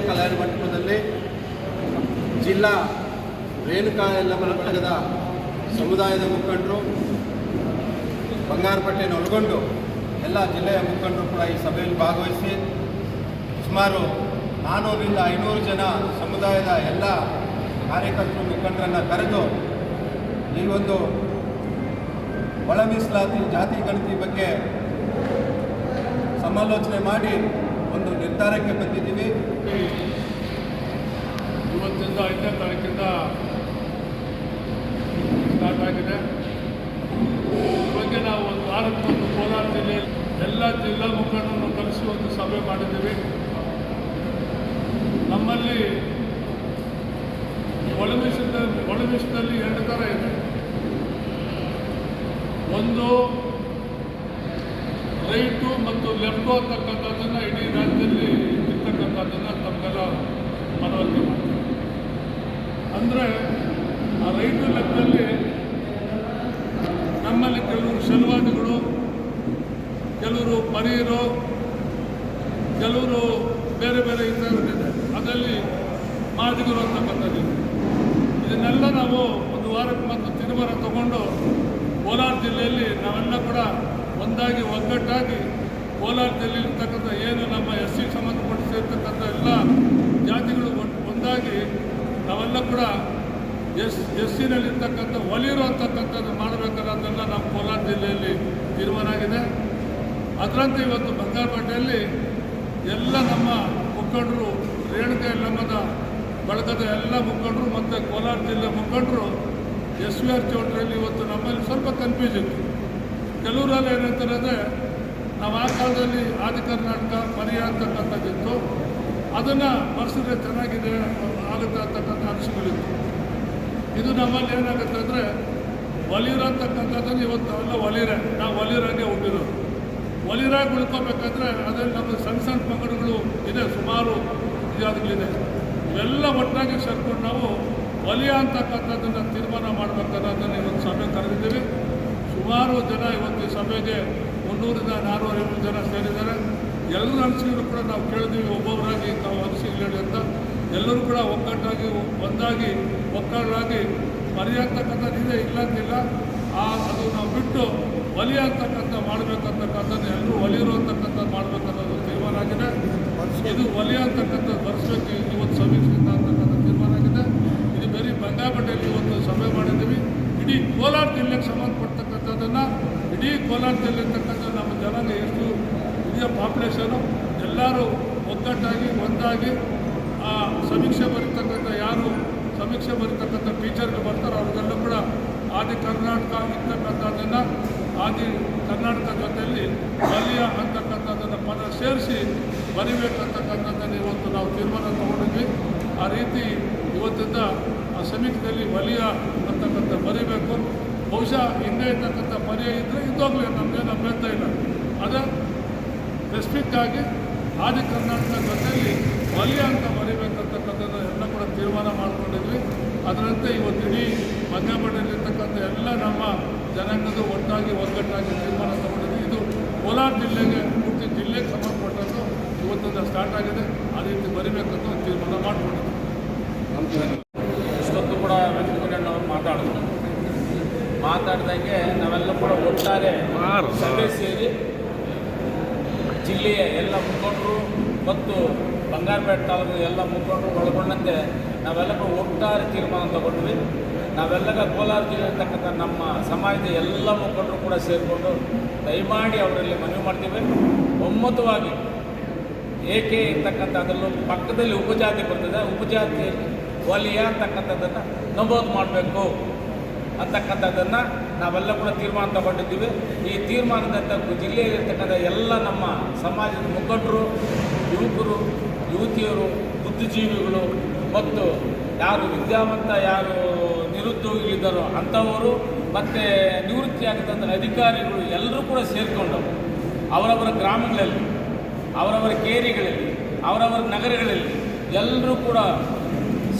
ಕಲ್ಯಾಣ ಮಂಟಪದಲ್ಲಿ ಜಿಲ್ಲಾ ರೇಣುಕಾ ಯಲ್ಲಮ್ಮನ ಬಳಗದ ಸಮುದಾಯದ ಮುಖಂಡರು, ಬಂಗಾರಪೇಟೆಯನ್ನು ಒಳಗೊಂಡು ಎಲ್ಲ ಜಿಲ್ಲೆಯ ಮುಖಂಡರು ಕೂಡ ಈ ಸಭೆಯಲ್ಲಿ ಭಾಗವಹಿಸಿ ಸುಮಾರು 400ರಿಂದ 500 ಜನ ಸಮುದಾಯದ ಎಲ್ಲ ಕಾರ್ಯಕರ್ತರು ಮುಖಂಡರನ್ನು ಕರೆದು ಈ ಒಂದು ಒಳ ಮೀಸಲಾತಿ ಜಾತಿ ಗಣತಿ ಬಗ್ಗೆ ಸಮಾಲೋಚನೆ ಮಾಡಿ ಒಂದು ನಿರ್ಧಾರಕ್ಕೆ ಬಂದಿದ್ದೀವಿ. ಇವತ್ತಿಂದ 5ನೇ ತಾರೀಕಿಂದ ಸ್ಟಾರ್ಟ್ ಆಗಿದೆ. ಈ ಬಗ್ಗೆ ನಾವು ಒಂದು ವಾರಕ್ಕೆ ಒಂದು ಕೋಲಾರ ಜಿಲ್ಲೆಯಲ್ಲಿ ಎಲ್ಲ ಜಿಲ್ಲಾ ಮುಖಂಡರನ್ನು ಕರೆಸಿ ಒಂದು ಸಭೆ ಮಾಡಿದ್ದೀವಿ. ನಮ್ಮಲ್ಲಿ ಒಳಮೀಸದಲ್ಲಿ 2 ಥರ ಇದೆ. ಒಂದು ರೈಟು ಮತ್ತು ಲೆಫ್ಟು ಅಂತಕ್ಕಂಥದ್ದನ್ನು ಇಡೀ ರಾಜ್ಯದಲ್ಲಿ ಇರ್ತಕ್ಕಂಥದ್ದನ್ನು ತಮಗೆಲ್ಲ ಮನವರಿಕೆ ಮಾಡ್ತೀವಿ. ಅಂದರೆ ಆ ರೈಟು ಲೆಕ್ಕದಲ್ಲಿ ನಮ್ಮಲ್ಲಿ ಕೆಲವರು ಶಲ್ವಾದಿಗಳು, ಕೆಲವರು ಪರೀರು, ಕೆಲವರು ಬೇರೆ ಬೇರೆ ಇತರರಿದೆ. ಅದರಲ್ಲಿ ಮಾದಿಗರು ಅಂತಕ್ಕಂಥದ್ದಿದೆ. ಇದನ್ನೆಲ್ಲ ನಾವು ಒಂದು ವಾರಕ್ಕೆ ಮತ್ತು ತೀರ್ಮಾನ ತಗೊಂಡು ಕೋಲಾರ ಜಿಲ್ಲೆಯಲ್ಲಿ ನಾವೆಲ್ಲ ಕೂಡ ಒಂದಾಗಿ ಒಗ್ಗಟ್ಟಾಗಿ ಕೋಲಾರ ಜಿಲ್ಲೆಯಲ್ಲಿ ಇರ್ತಕ್ಕಂಥ ಏನು ನಮ್ಮ SC ಸಂಬಂಧಪಟ್ಟಿರ್ತಕ್ಕಂಥ ಎಲ್ಲ ಜಾತಿಗಳು ಒಂದಾಗಿ ನಾವೆಲ್ಲ ಕೂಡ SCನಲ್ಲಿರ್ತಕ್ಕಂಥ ಒಲಿರೋ ಅಂತಕ್ಕಂಥದ್ದು ಮಾಡಬೇಕನ್ನೋದನ್ನು ನಮ್ಮ ಕೋಲಾರ ಜಿಲ್ಲೆಯಲ್ಲಿ ತೀರ್ಮಾನ ಆಗಿದೆ. ಅದರಂತೆ ಇವತ್ತು ಬಂಗಾರಪೇಟೆಯಲ್ಲಿ ಎಲ್ಲ ನಮ್ಮ ಮುಖಂಡರು, ರೇಣುಕಾ ಯಲ್ಲಮ್ಮನ ಬಳಗದ ಎಲ್ಲ ಮುಖಂಡರು ಮತ್ತು ಕೋಲಾರ ಜಿಲ್ಲೆ ಮುಖಂಡರು SVR ಚೌಟ್ರಿಯಲ್ಲಿ ಇವತ್ತು ನಮ್ಮಲ್ಲಿ ಸ್ವಲ್ಪ ಕನ್ಫ್ಯೂಸ್ ಇತ್ತು. ಕೆಲವರೆಲ್ಲ ಏನಂತಾರೆ, ನಾವು ಆ ಕಾಲದಲ್ಲಿ ಆದಿ ಕರ್ನಾಟಕ ಪರಿಯ ಅಂತಕ್ಕಂಥದ್ದಿತ್ತು, ಅದನ್ನು ಬರ್ಸಿದ್ರೆ ಚೆನ್ನಾಗಿದೆ ಆಗುತ್ತೆ ಅಂತಕ್ಕಂಥ ಅನಿಸಿಗಳಿತ್ತು. ಇದು ನಮ್ಮಲ್ಲಿ ಏನಾಗುತ್ತೆ ಅಂದರೆ ಒಲಿರ ಅಂತಕ್ಕಂಥದ್ದನ್ನು ಇವತ್ತು ನಾವೆಲ್ಲ ಒಲಿರೆ, ನಾವು ಒಲಿರಾಗೆ ಹುಟ್ಟಿರೋದು. ಒಲಿರಾಗಿ ಉಳ್ಕೋಬೇಕಾದ್ರೆ ಅದರಲ್ಲಿ ನಮಗೆ ಸಣ್ಣ ಸಣ್ಣ ಪಂಗಡಗಳು ಇದೆ, ಸುಮಾರು ಜಾತಿಗಳಿದೆ. ಇವೆಲ್ಲ ಒಟ್ಟಾಗಿ ಸೇರ್ಕೊಂಡು ನಾವು ಒಲಿಯ ಅಂತಕ್ಕಂಥದ್ದನ್ನು ತೀರ್ಮಾನ ಮಾಡಬೇಕನ್ನೋದನ್ನು ಇವತ್ತು ಸಭೆ ಕರೆದಿದ್ದೀವಿ. ಸುಮಾರು ಜನ ಇವತ್ತು ಈ ಸಭೆಗೆ 300ರಿಂದ 450 ಜನ ಸೇರಿದ್ದಾರೆ. ಎಲ್ಲರ ಅನಿಸಿಕೆಗಳು ಕೂಡ ನಾವು ಕೇಳಿದ್ದೀವಿ. ಒಬ್ಬೊಬ್ಬರಾಗಿ ನಾವು ಅನಿಸಿಕೆ ಹೇಳಿ ಅಂತ ಎಲ್ಲರೂ ಕೂಡ ಒಗ್ಗಟ್ಟಾಗಿ ಒಂದಾಗಿ ಒಕ್ಕರಾಗಿ ಮರೆಯತಕ್ಕಂಥದ್ದಿದೆ, ಇಲ್ಲ ಅಂತಿಲ್ಲ. ಅದು ನಾವು ಬಿಟ್ಟು ಒಲಿಯ ಅಂತಕ್ಕಂಥ ಮಾಡಬೇಕಂತಕ್ಕಂಥದ್ದು ಎಲ್ಲರೂ ಒಲಿರೋ ಅಂತಕ್ಕಂಥದ್ದು ಮಾಡಬೇಕನ್ನೋದು ತೀರ್ಮಾನ ಆಗಿದೆ. ಇದು ಒಲಿಯ ಅಂತಕ್ಕಂಥದ್ದು ಬರೆಸಬೇಕು ಇವತ್ತು ಸಮೀಕ್ಷೆಯಿಂದ ಅಂತಕ್ಕಂಥ ತೀರ್ಮಾನ ಆಗಿದೆ. ಇದು ಬರೀ ಬಂಗಾರಪೇಟೆಯಲ್ಲಿ ಇವತ್ತು ಸಭೆ ಮಾಡಿದ್ದೀವಿ. ಇಡೀ ಕೋಲಾರ ಜಿಲ್ಲೆಗೆ ಸಂಬಂಧಪಡ್ತಕ್ಕಂಥದ್ದನ್ನು ಇಡೀ ಕೋಲಾರ ಜಿಲ್ಲೆ ಇರ್ತಕ್ಕಂಥ ನಮ್ಮ ಜನಾಂಗ ಎಷ್ಟು ಇದೆಯ ಪಾಪ್ಯುಲೇಷನು ಎಲ್ಲರೂ ಒಗ್ಗಟ್ಟಾಗಿ ಒಂದಾಗಿ ಸಮೀಕ್ಷೆ ಬರೀತಕ್ಕಂಥ ಯಾರು ಸಮೀಕ್ಷೆ ಬರೀತಕ್ಕಂಥ ಟೀಚರ್ಗಳು ಬರ್ತಾರೋ ಅವ್ರಿಗೆಲ್ಲ ಕೂಡ ಆದಿ ಕರ್ನಾಟಕ ಇರ್ತಕ್ಕಂಥದ್ದನ್ನು ಆದಿ ಕರ್ನಾಟಕ ಜೊತೆಯಲ್ಲಿ ಒಲಿಯ ಅಂತಕ್ಕಂಥದ್ದನ್ನು ಪದ ಸೇರಿಸಿ ಬರಿಬೇಕಂತಕ್ಕಂಥದ್ದನ್ನು ಇವತ್ತು ನಾವು ತೀರ್ಮಾನ ತಗೊಂಡಿದ್ವಿ. ಆ ರೀತಿ ಇವತ್ತಿಂದ ಆ ಸಮೀಕ್ಷೆಯಲ್ಲಿ ಒಲಿಯ ಅಂತಕ್ಕಂಥ ಬರೀಬೇಕು. ಬಹುಶಃ ಹಿಂದೆ ಇರ್ತಕ್ಕಂಥ ಪರ್ಯಾಯ ಇದ್ದರೆ ಇದ್ದೋಗ್ಲಿ, ನಮಗೇನು ಅಭ್ಯಂತರ ಇಲ್ಲ. ಅದೇ ಸ್ಪೆಸಿಫಿಕ್ ಆಗಿ ಆದಿ ಕರ್ನಾಟಕ ಜೊತೆಯಲ್ಲಿ ಒಲಿಯ ಅಂತ ಬರೀಬೇಕಂತಕ್ಕಂಥದ್ದು ಎಲ್ಲ ಕೂಡ ತೀರ್ಮಾನ ಮಾಡಿಕೊಂಡಿದ್ವಿ. ಅದರಂತೆ ಇವತ್ತು ಇಡೀ ಬಂಗಾರಪೇಟೆಯಲ್ಲಿರ್ತಕ್ಕಂಥ ಎಲ್ಲ ನಮ್ಮ ಜನಾಂಗದ ಒಟ್ಟಾಗಿ ಒಗ್ಗಟ್ಟಾಗಿ ತೀರ್ಮಾನ ತಗೊಂಡಿದ್ವಿ. ಇದು ಕೋಲಾರ ಜಿಲ್ಲೆಗೆ ಪೂರ್ತಿ ಜಿಲ್ಲೆಗೆ ಸಂಬಂಧಪಟ್ಟದ್ದು ಇವತ್ತಿಂದ ಸ್ಟಾರ್ಟ್ ಆಗಿದೆ. ಆ ರೀತಿ ಬರೀಬೇಕಂತ ತೀರ್ಮಾನ ಮಾಡಿಕೊಂಡಿದ್ವಿ. ಇಷ್ಟೊತ್ತು ಕೂಡ ವೆಂಕಟರಮಣಯ್ಯನವರು ಮಾತಾಡಿದಾಗೆ ನಾವೆಲ್ಲ ಕೂಡ ಒಟ್ಟಾರೆ ಸಭೆ ಸೇರಿ ಜಿಲ್ಲೆಯ ಎಲ್ಲ ಮುಖಂಡರು ಮತ್ತು ಬಂಗಾರಪೇಟೆ ತಾಲೂಕಿನ ಎಲ್ಲ ಮುಖಂಡರು ಒಳಗೊಂಡಂತೆ ನಾವೆಲ್ಲ ಕೂಡ ಒಟ್ಟಾರೆ ತೀರ್ಮಾನ ತಗೊಂಡ್ವಿ. ನಾವೆಲ್ಲ ಕೋಲಾರ ಜಿಲ್ಲೆ ಇರ್ತಕ್ಕಂಥ ನಮ್ಮ ಸಮಾಜದ ಎಲ್ಲ ಮುಖಂಡರು ಕೂಡ ಸೇರಿಕೊಂಡು ದಯಮಾಡಿ ಅವರಲ್ಲಿ ಮನವಿ ಮಾಡ್ತೀವಿ, ಒಮ್ಮತವಾಗಿ ಏಕೆ ಇರ್ತಕ್ಕಂಥ ಅದರಲ್ಲೂ ಪಕ್ಕದಲ್ಲಿ ಉಪಜಾತಿ ಬರ್ತದೆ, ಉಪಜಾತಿ ಒಲಿಯ ಅಂತಕ್ಕಂಥದ್ದನ್ನು ನಮೂದು ಮಾಡಬೇಕು ಅಂತಕ್ಕಂಥದ್ದನ್ನು ನಾವೆಲ್ಲ ಕೂಡ ತೀರ್ಮಾನ ತಗೊಂಡಿದ್ದೀವಿ. ಈ ತೀರ್ಮಾನದಂಥ ಜಿಲ್ಲೆಯಲ್ಲಿರ್ತಕ್ಕಂಥ ಎಲ್ಲ ನಮ್ಮ ಸಮಾಜದ ಮುಖಂಡರು, ಯುವಕರು, ಯುವತಿಯರು, ಬುದ್ಧಿಜೀವಿಗಳು ಮತ್ತು ಯಾರು ವಿದ್ಯಾವಂತ ಯಾರು ನಿರುದ್ಯೋಗಿಗಳಿದ್ದಾರೋ ಅಂಥವರು ಮತ್ತು ನಿವೃತ್ತಿಯಾಗತಕ್ಕಂಥ ಅಧಿಕಾರಿಗಳು ಎಲ್ಲರೂ ಕೂಡ ಸೇರಿಕೊಂಡು ಅವರವರ ಗ್ರಾಮಗಳಲ್ಲಿ, ಅವರವರ ಕೇರಿಗಳಲ್ಲಿ, ಅವರವರ ನಗರಗಳಲ್ಲಿ ಎಲ್ಲರೂ ಕೂಡ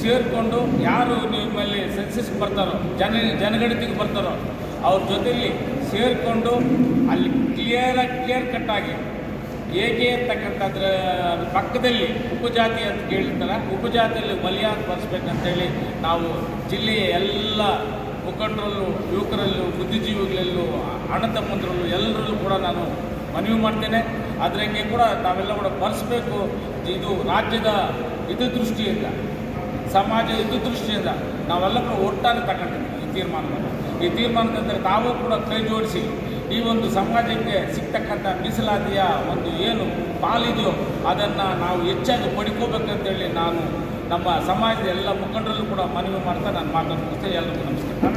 ಸೇರಿಕೊಂಡು ಯಾರು ನಿಮ್ಮಲ್ಲಿ ಸೆನ್ಸಸ್ಗೆ ಬರ್ತಾರೋ, ಜನಗಣತಿಗೆ ಬರ್ತಾರೋ ಅವ್ರ ಜೊತೆಯಲ್ಲಿ ಸೇರಿಕೊಂಡು ಅಲ್ಲಿ ಕ್ಲಿಯರ್ ಕಟ್ಟಾಗಿ ಹೇಗೆ ಅಂತಕ್ಕಂಥದ್ರ ಪಕ್ಕದಲ್ಲಿ ಉಪಜಾತಿ ಅಂತ ಕೇಳಿರ್ತಾರೆ, ಉಪಜಾತಿಯಲ್ಲಿ ವಲಯ ಅಂತ ಬರೆಸ್ಬೇಕಂತೇಳಿ ನಾವು ಜಿಲ್ಲೆಯ ಎಲ್ಲ ಮುಖಂಡರಲ್ಲೂ, ಯುವಕರಲ್ಲೂ, ಬುದ್ಧಿಜೀವಿಗಳಲ್ಲೂ, ಅಣ್ಣ ತಮ್ಮಂದರಲ್ಲೂ ಎಲ್ಲರಲ್ಲೂ ಕೂಡ ನಾನು ಮನವಿ ಮಾಡ್ತೇನೆ. ಅದರಂಗೆ ಕೂಡ ನಾವೆಲ್ಲ ಕೂಡ ಬರೆಸ್ಬೇಕು. ಇದು ರಾಜ್ಯದ ಹಿತದೃಷ್ಟಿಯಿಂದ, ಸಮಾಜ ಹಿತದೃಷ್ಟಿಯಿಂದ ನಾವೆಲ್ಲ ಕೂಡ ಒಟ್ಟಾರೆ ತಗೊಂಡಿದ್ದೀವಿ ಈ ತೀರ್ಮಾನದಂತೆ ತಾವು ಕೂಡ ಕೈ ಜೋಡಿಸಿ ಈ ಒಂದು ಸಮಾಜಕ್ಕೆ ಸಿಗ್ತಕ್ಕಂಥ ಮೀಸಲಾತಿಯ ಒಂದು ಏನು ಪಾಲಿದೆಯೋ ಅದನ್ನು ನಾವು ಹೆಚ್ಚಾಗಿ ಪಡ್ಕೋಬೇಕಂತೇಳಿ ನಾನು ನಮ್ಮ ಸಮಾಜದ ಎಲ್ಲ ಮುಖಂಡರಲ್ಲೂ ಕೂಡ ಮನವಿ ಮಾಡ್ತಾ ನಾನು ಮಾತನ್ನು ಮುಗಿಸ್ತೇನೆ. ಎಲ್ಲರಿಗೂ ನಮಸ್ಕಾರ.